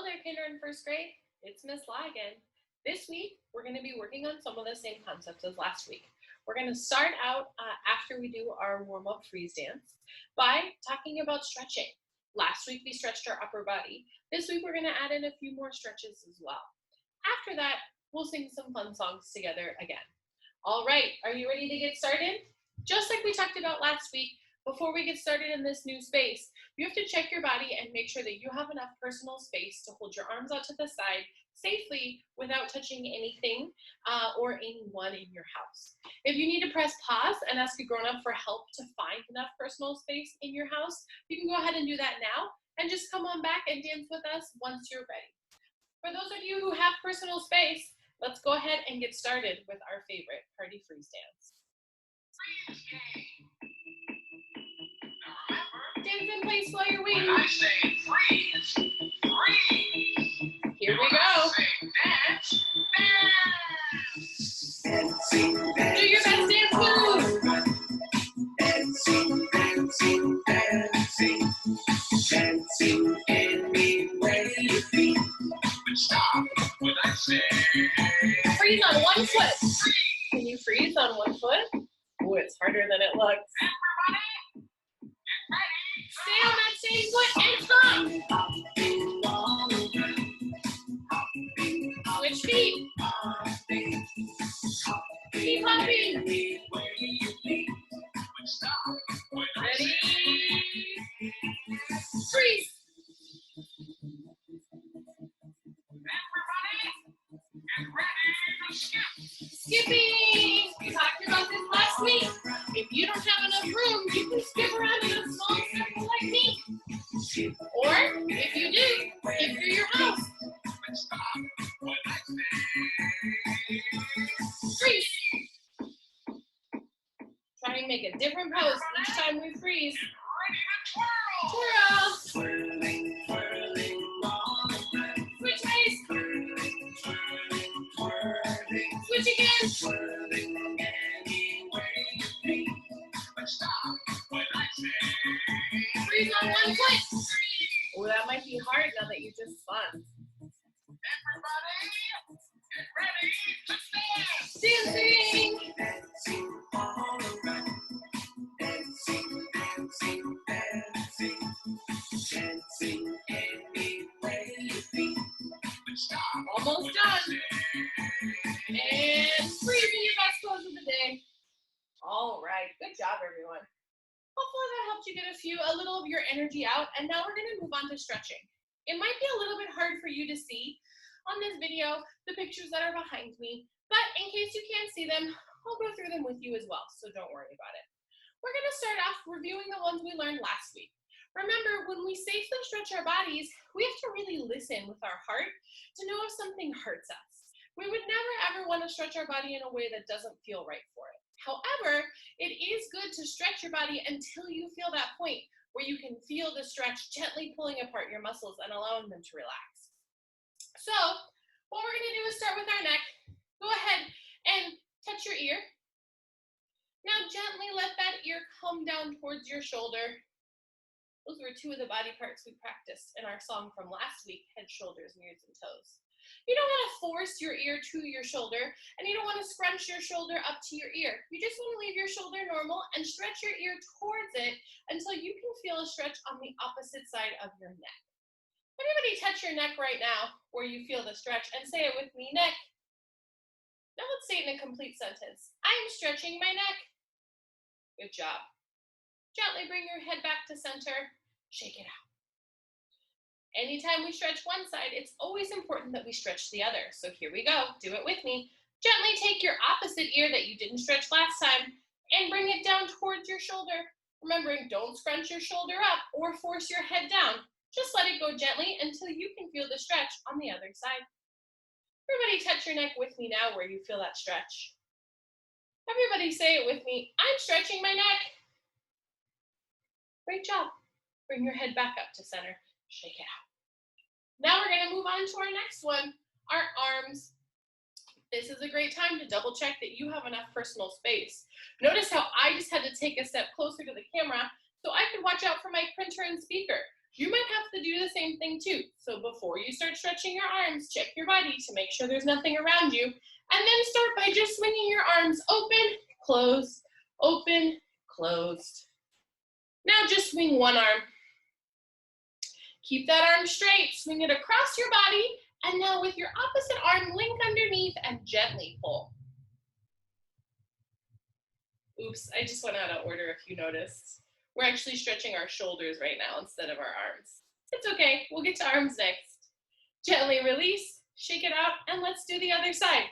Hello there, kinder and first grade. It's Miss La again. This week, we're going to be working on some of the same concepts as last week. We're going to start out after we do our warm-up freeze dance by talking about stretching. Last week, we stretched our upper body. This week, we're going to add in a few more stretches as well. After that, we'll sing some fun songs together again. All right, are you ready to get started? Just like we talked about last week, before we get started in this new space, you have to check your body and make sure that you have enough personal space to hold your arms out to the side safely without touching anything or anyone in your house. If you need to press pause and ask a grown-up for help to find enough personal space in your house, you can go ahead and do that now and just come on back and dance with us once you're ready. For those of you who have personal space, let's go ahead and get started with our favorite party freeze dance. Freeze game. Dance in place, flow your wings. When I say freeze, freeze. Here we go. Say dance, dance. Dancing, dancing, do your best dance move. Dancing, dancing, dancing. Dancing any way you feel. But stop when I say freeze on one foot. Can you freeze on one foot? Oh, it's harder than it looks. Stay on that same foot and stop. Switch feet. Keep hopping. Ready? Freeze. Skipping. We talked about this last week. If you don't have enough room, you can skip around in a small circle like me. Or, if you do, skip through your house. Freeze. Try and make a different pose each time we freeze. Twirl. Swirling, swirling, switch ways. Switch again. Swirling any way you please. But stop when I say freeze on one foot. Oh, that might be hard now that you just spun. Everybody, get ready to dance. Dancing. Dancing all around. Dancing, dancing, dancing. Dancing any way you feel. But stop. Almost done. And freeze in your best pose of the day. All right, good job, everyone. Hopefully that helped you get a little of your energy out, and now we're gonna move on to stretching. It might be a little bit hard for you to see on this video the pictures that are behind me, but in case you can't see them, I'll go through them with you as well, so don't worry about it. We're gonna start off reviewing the ones we learned last week. Remember, when we safely stretch our bodies, we have to really listen with our heart to know if something hurts us. We would never ever want to stretch our body in a way that doesn't feel right for it. However, it is good to stretch your body until you feel that point where you can feel the stretch gently pulling apart your muscles and allowing them to relax. So, what we're going to do is start with our neck. Go ahead and touch your ear. Now gently let that ear come down towards your shoulder. Those were two of the body parts we practiced in our song from last week, head, shoulders, ears, and toes. You don't want to force your ear to your shoulder, and you don't want to scrunch your shoulder up to your ear. You just want to leave your shoulder normal and stretch your ear towards it until you can feel a stretch on the opposite side of your neck. Everybody touch your neck right now where you feel the stretch and say it with me, neck. Now let's say it in a complete sentence. I'm stretching my neck. Good job. Gently bring your head back to center. Shake it out. Anytime we stretch one side, it's always important that we stretch the other. So here we go. Do it with me. Gently take your opposite ear that you didn't stretch last time and bring it down towards your shoulder. Remembering, don't scrunch your shoulder up or force your head down. Just let it go gently until you can feel the stretch on the other side. Everybody touch your neck with me now where you feel that stretch. Everybody say it with me. I'm stretching my neck. Great job. Bring your head back up to center. Shake it out. Now we're going to move on to our next one, our arms. This is a great time to double check that you have enough personal space. Notice how I just had to take a step closer to the camera so I could watch out for my printer and speaker. You might have to do the same thing too. So before before you start stretching your arms, check your body to make sure there's nothing around you. And then start by just swinging your arms open, closed, open, closed. Now just swing one arm. Keep that arm straight, swing it across your body, and now with your opposite arm, link underneath and gently pull. Oops, I just went out of order if you noticed. We're actually stretching our shoulders right now instead of our arms. It's okay, we'll get to arms next. Gently release, shake it out, and let's do the other side.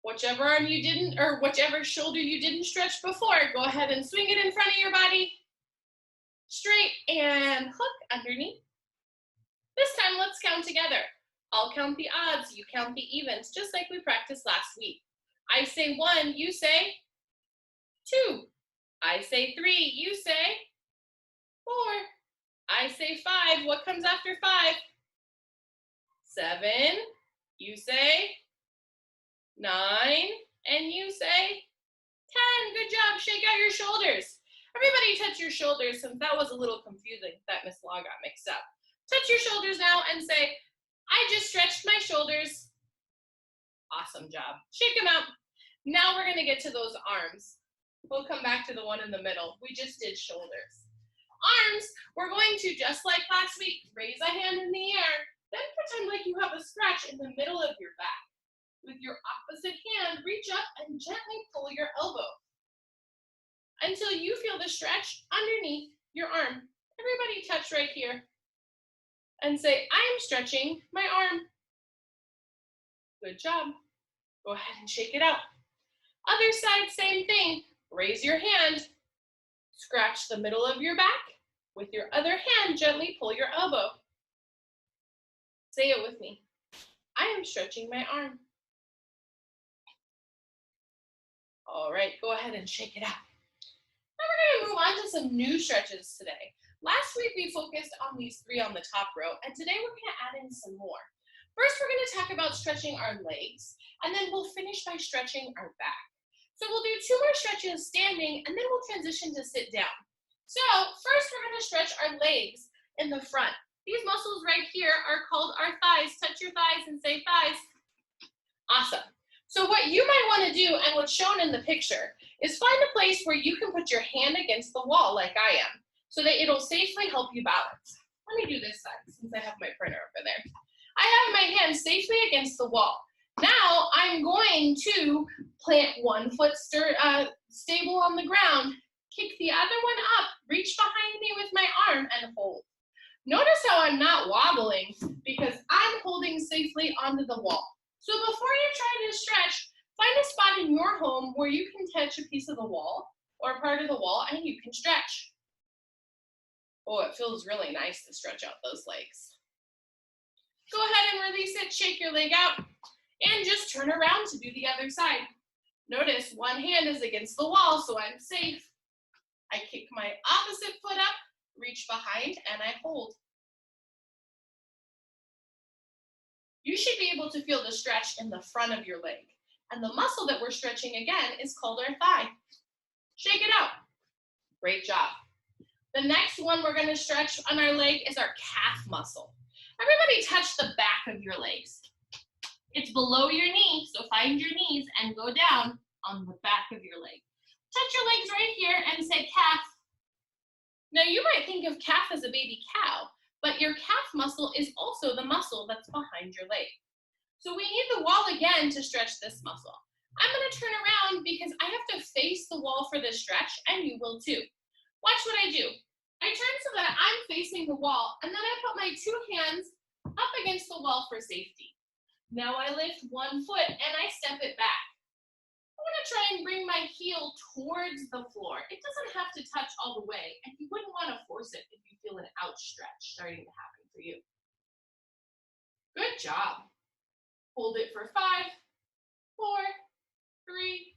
Whichever arm you didn't, or whichever shoulder you didn't stretch before, go ahead and swing it in front of your body. Straight and hook underneath. This time, let's count together. I'll count the odds, you count the evens, just like we practiced last week. I say 1, you say 2. I say 3, you say 4. I say 5, what comes after 5? 7, you say 9, and you say 10. Good job, shake out your shoulders. Everybody touch your shoulders, since that was a little confusing that Miss Law got mixed up. Touch your shoulders now and say, I just stretched my shoulders. Awesome job. Shake them out. Now we're gonna get to those arms. We'll come back to the one in the middle. We just did shoulders. Arms, we're going to, just like last week, raise a hand in the air, then pretend like you have a scratch in the middle of your back. With your opposite hand, reach up and gently pull your elbow until you feel the stretch underneath your arm. Everybody touch right here and say, I am stretching my arm. Good job. Go ahead and shake it out. Other side, same thing. Raise your hand, scratch the middle of your back. With your other hand, gently pull your elbow. Say it with me. I am stretching my arm. All right, go ahead and shake it out. Now we're going to move on to some new stretches today. Last week we focused on these 3 on the top row, and today we're going to add in some more. First, we're going to talk about stretching our legs, and then we'll finish by stretching our back. So we'll do 2 more stretches standing, and then we'll transition to sit down. So first, we're going to stretch our legs in the front. These muscles right here are called our thighs. Touch your thighs and say thighs. Awesome. So what you might want to do, and what's shown in the picture, is find a place where you can put your hand against the wall like I am, so that it'll safely help you balance. Let me do this side, since I have my printer over there. I have my hand safely against the wall. Now I'm going to plant one foot stable on the ground, kick the other one up, reach behind me with my arm, and hold. Notice how I'm not wobbling because I'm holding safely onto the wall. So before you try to stretch, find a spot in your home where you can touch a piece of the wall or a part of the wall and you can stretch. Oh, it feels really nice to stretch out those legs. Go ahead and release it, shake your leg out, and just turn around to do the other side. Notice one hand is against the wall, so I'm safe. I kick my opposite foot up, reach behind, and I hold. You should be able to feel the stretch in the front of your leg. And the muscle that we're stretching again is called our thigh. Shake it out. Great job. The next one we're going to stretch on our leg is our calf muscle. Everybody touch the back of your legs. It's below your knee, so find your knees and go down on the back of your leg. Touch your legs right here and say calf. Now you might think of calf as a baby cow, but your calf muscle is also the muscle that's behind your leg. So we need the wall again to stretch this muscle. I'm going to turn around because I have to face the wall for this stretch, and you will too. Watch what I do. I turn so that I'm facing the wall, and then I put my 2 hands up against the wall for safety. Now I lift one foot and I step it back. I'm going to try and bring my heel towards the floor. It doesn't have to touch all the way, and you wouldn't want to force it if you feel an outstretch starting to happen for you. Good job. Hold it for 5, 4, 3,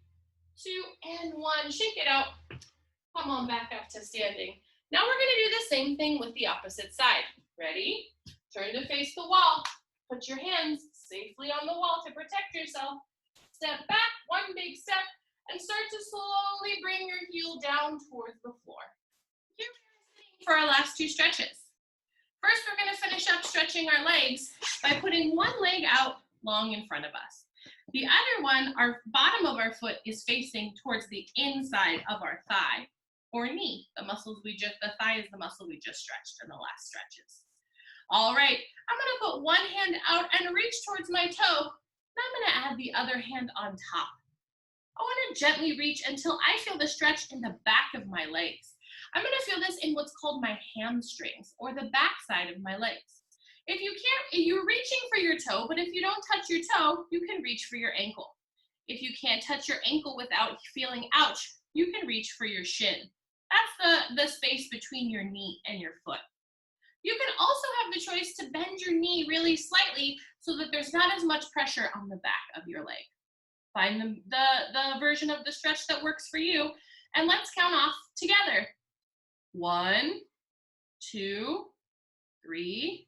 2, and 1. Shake it out. Come on back up to standing. Now we're going to do the same thing with the opposite side. Ready? Turn to face the wall. Put your hands safely on the wall to protect yourself. Step back, one big step, and start to slowly bring your heel down towards the floor. Here we are sitting for our last 2 stretches. First, we're going to finish up stretching our legs by putting one leg out long in front of us. The other one, our bottom of our foot is facing towards the inside of our thigh or knee. The thigh is the muscle we just stretched in the last stretches. All right, I'm going to put one hand out and reach towards my toe. Then I'm going to add the other hand on top. I want to gently reach until I feel the stretch in the back of my legs. I'm going to feel this in what's called my hamstrings or the back side of my legs. If you're reaching for your toe, but if you don't touch your toe, you can reach for your ankle. If you can't touch your ankle without feeling ouch, you can reach for your shin. That's the space between your knee and your foot. You can also have the choice to bend your knee really slightly so that there's not as much pressure on the back of your leg. Find the version of the stretch that works for you, and let's count off together. 1, 2, 3,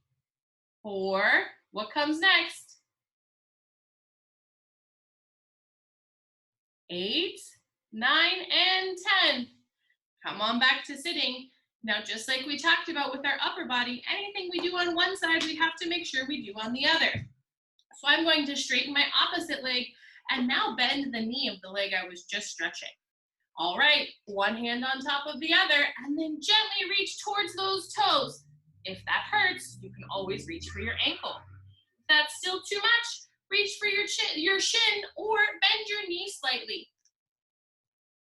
4. What comes next? 8, 9, and 10. Come on back to sitting. Now, just like we talked about with our upper body, anything we do on one side, we have to make sure we do on the other. So I'm going to straighten my opposite leg and now bend the knee of the leg I was just stretching. All right, one hand on top of the other, and then gently reach towards those toes. If that hurts, you can always reach for your ankle. If that's still too much, reach for your shin or bend your knee slightly.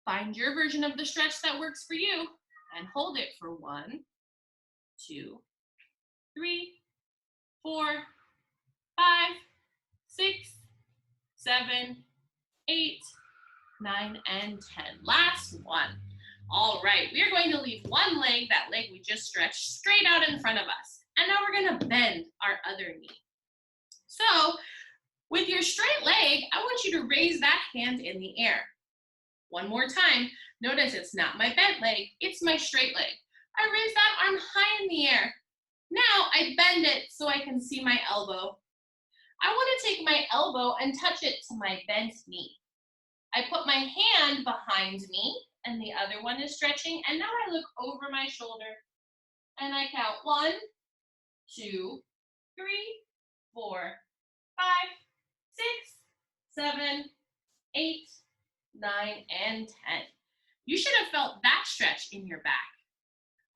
Find your version of the stretch that works for you and hold it for 1, 2, 3, 4, 5, 6, 7, 8, 9, and 10. Last one. All right, we are going to leave one leg, that leg we just stretched, straight out in front of us. And now we're going to bend our other knee. So with your straight leg, I want you to raise that hand in the air. One more time. Notice it's not my bent leg, it's my straight leg. I raise that arm high in the air. Now I bend it so I can see my elbow. I want to take my elbow and touch it to my bent knee. I put my hand behind me and the other one is stretching, and now I look over my shoulder and I count 1, 2, 3, 4, 5, 6, 7, 8, 9, and 10. You should have felt that stretch in your back.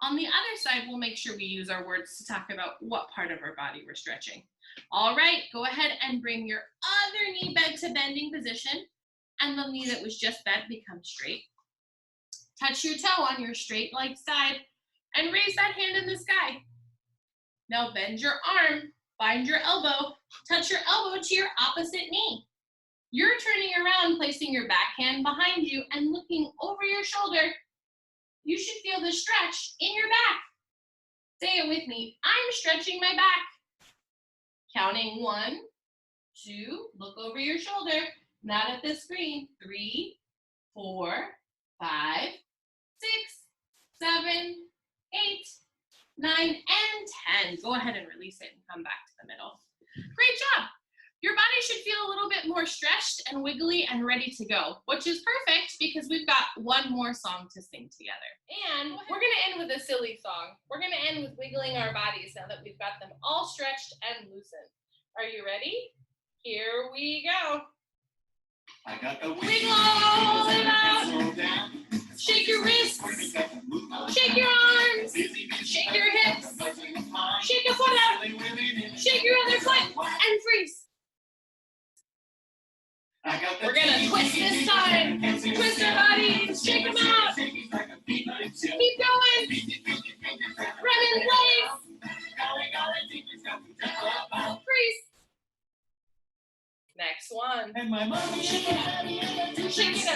On the other side, we'll make sure we use our words to talk about what part of our body we're stretching. All right, go ahead and bring your other knee bent to bending position, and the knee that was just bent becomes straight. Touch your toe on your straight leg side and raise that hand in the sky. Now bend your arm, find your elbow, touch your elbow to your opposite knee. You're turning around, placing your back hand behind you and looking over your shoulder. You should feel the stretch in your back. Say it with me. I'm stretching my back. Counting 1, 2, look over your shoulder, not at the screen. 3, 4, 5, 6, 7, 8, 9, and 10. Go ahead and release it and come back to the middle. Great job. Your body should feel a little bit more stretched and wiggly and ready to go, which is perfect because we've got one more song to sing together. And we're going to end with a silly song. We're going to end with wiggling our bodies now that we've got them all stretched and loosened. Are you ready? Here we go. I got the Wiggle it out. Shake your wrists. Shake your arms. Shake your hips. Shake your foot out. Shake your other foot and freeze. We're gonna twist this time. Twist our bodies. Shake them out. Keep going. Run in place. Freeze. Next one. And my mom. Shake it up. Shake it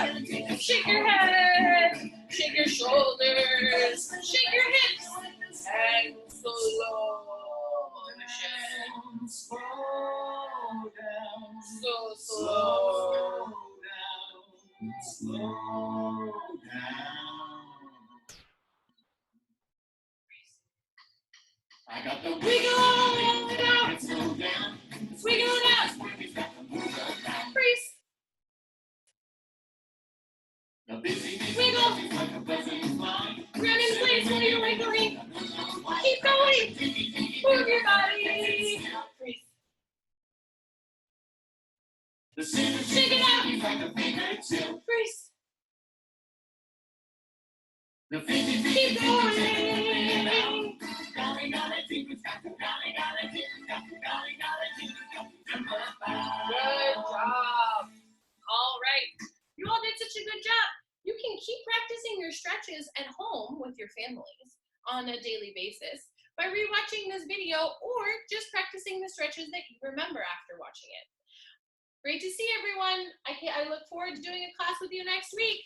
up. Shake your head. Shake your shoulders. Shake your hips. And slow motion. Slow down. So Slow down. Slow down. I got the Wiggle it out. Slow down. Wiggle it out. Freeze. The busy Wiggle. like a buzzing fly. Run in place while you're wiggling. Keep going. Shake it out. Freeze. Keep going. Good job. All right. You all did such a good job. You can keep practicing your stretches at home with your families on a daily basis by rewatching this video or just practicing the stretches that you remember after watching it. Great to see everyone. I look forward to doing a class with you next week.